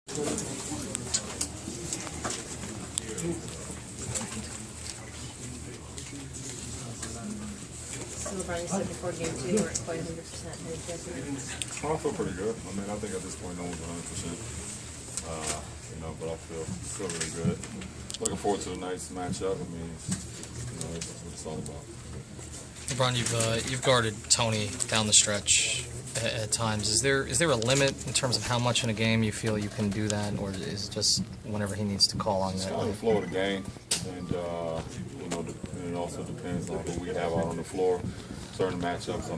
So LeBron, you said before game 2 you weren't quite 100% energetic. Well, I feel pretty good. I mean, I think at this point no one's 100%. But I feel really good. Looking forward to the night's matchup. I mean, it's what it's all about. LeBron, you've guarded Tony down the stretch at times. Is there a limit in terms of how much in a game you feel you can do that, or is it just whenever he needs to call on that? It's kind of the flow of the game, and it also depends on who we have out on the floor. Certain matchups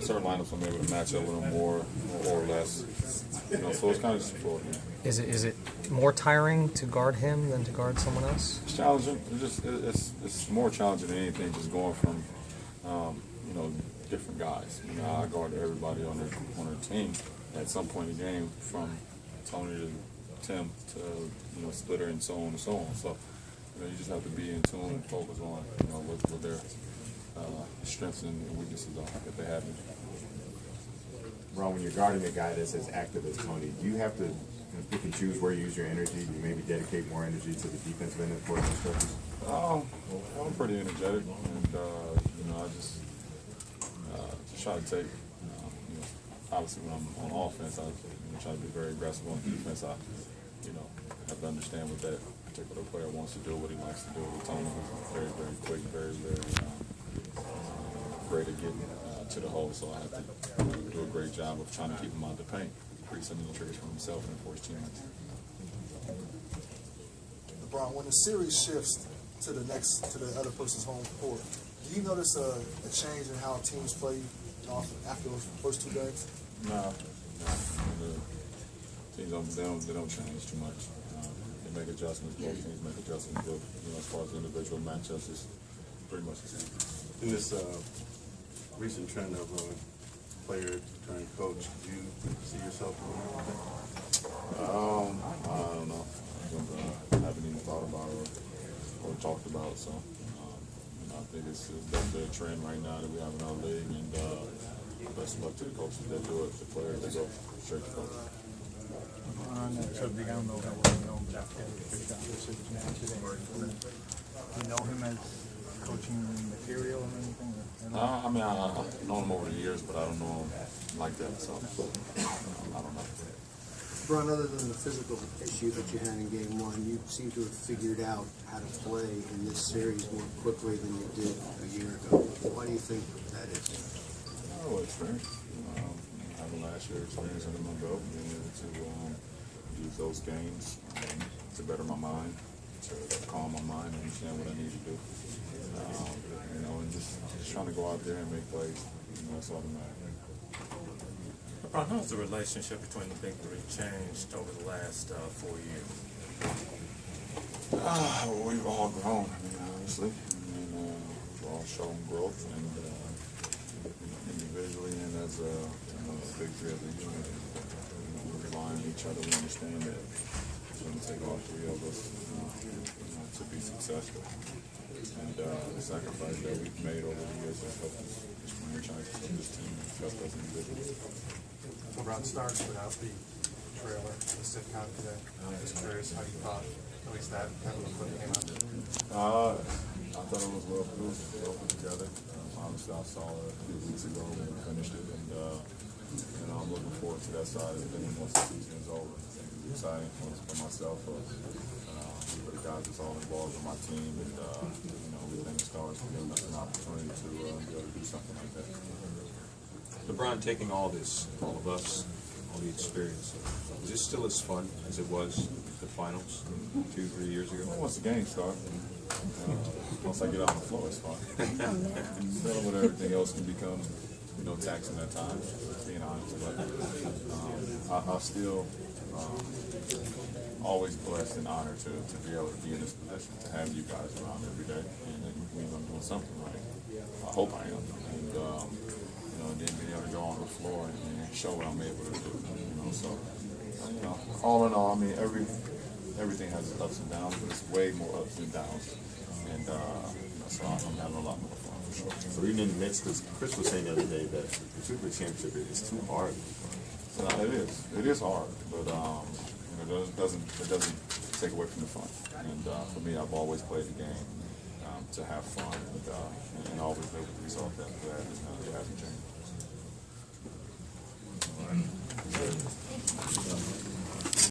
certain lineups I'm able to match up with them more or less. So it's kind of just the flow of the game. Is it more tiring to guard him than to guard someone else? It's challenging. It's more challenging than anything. Just going from different guys. I guard everybody on their team at some point in the game, from Tony to Tim to Splitter and so on and so on. So you just have to be in tune and focus on what their strengths and weaknesses are if they have them. Ron, when you're guarding a guy that's as active as Tony, do you have to pick and choose where you use your energy? Do you maybe dedicate more energy to the defensive end of the court and stretches? I'm pretty energetic, and I just try to take. Obviously, when I'm on offense, I try to be very aggressive. On defense, I have to understand what that particular player wants to do, what he likes to do. Tony is very, very quick, very, very great at getting to the hole. So I have to do a great job of trying to keep him out the paint, create some of the triggers for himself and for his teammates. LeBron, when the series shifts to the other person's home court, do you notice a change in how teams play after those first 2 games? No. The teams don't change too much. They make adjustments. Both teams make adjustments, but as far as the individual matchups, it's pretty much the same. In this recent trend of player turned coach, do you see yourself doing that? I don't know. I haven't even thought about it or talked about it. So I think it's definitely a trend right now that we have in our league, and best of luck to the coaches that do it. The players that go straight to coach. On that subject, I don't know how well you know him, but after the big decision today, do you know him as coaching material or anything? I've known him over the years, but I don't know him like that, so I don't know. LeBron, other than the physical issue that you had in Game 1, you seem to have figured out how to play in this series more quickly than you did a year ago. Why do you think that is? Experience. Having last year's experience under my belt, being able to use those games to better my mind, to calm my mind, and understand what I need to do. And just trying to go out there and make plays. That's all that matters. LeBron, how's the relationship between the big three changed over the last 4 years? We've all grown, obviously. We've all shown growth, and individually and as a big three as a unit. We rely on each other. We understand that it's going to take all 3 of us to be successful. And the sacrifice that we've made over the years has helped this franchise, this team, has helped us individually. LeBron starts without the trailer, the sitcom today. I'm just curious how you thought, at least that when it came out. I thought it was well produced, well put together. Obviously, I saw it a few weeks ago when we finished it, and I'm looking forward to that side of the thing once the season is over. I think it's exciting for myself, for the guys that's all involved in my team, and we think stars for giving us an opportunity to be able to do something like that. LeBron, taking all this, all of us, all the experience, is this still as fun as it was the finals 2-3 years ago? Well, once the game starts, once I get off the floor, it's fun. Dealing with everything else can become, taxing at times, being honest. But I'm still always blessed and honored to be able to be in this position, to have you guys around every day, and it means I'm doing something right. I hope I am. And then being able to go on the floor and show what I'm able to do. So all in all, everything has its ups and downs, but it's way more ups and downs. And so I'm having a lot more fun for sure. So even in the midst, because Chris was saying the other day that the Super Championship is too hard. So it is hard, but doesn't take away from the fun. And for me, I've always played the game to have fun and always live with the result that it hasn't changed.